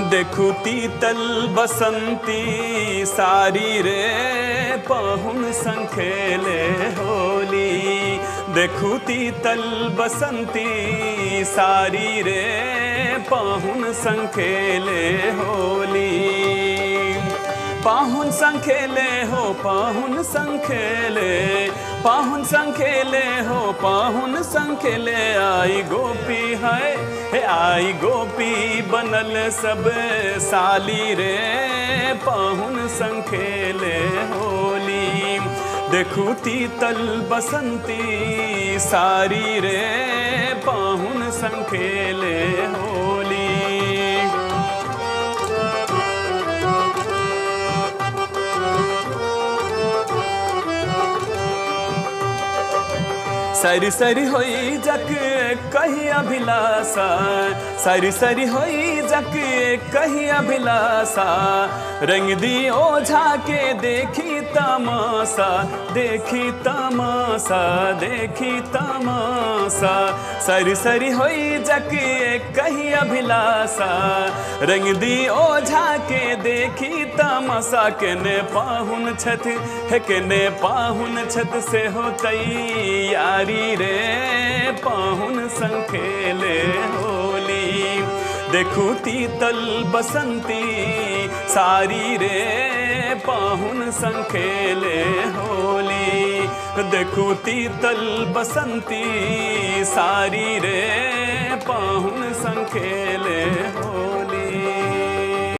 देखू तीतल बसंती सारी रे पाहुन संग खेले होली। देखू तीतल बसंती सारी रे पाहुन संग खेले होली। पाहुन संग खेले हो पाहुन संग खेले, पाहुन संग खेले हो पाहुन संग खेले। आई गोपी है आई गोपी बनल सब साली रे पाहुन संग खेले होली। देखू तीतल बसंती सारी रे पाहुन संग खेले होली। सरी सरी होई जक कही अभिलाषा, सरी सरी होई जक कही अभिलाषा। रंग दी ओझा के देखी तमाशा, देखी तमाशा, देखी तमाशा। सरी सरी होई जक कही अभिलाषा, रंग दी ओझा के देखी तमाशा। केने पाहुन छत है केने पाहुन छत से होतई यारी रे पाहुन संग खेले होली। देखू तीतल बसंती सारी रे पाहुन संग खेले होली। देखू तीतल बसंती सारी रे पाहुन संग खेले होली।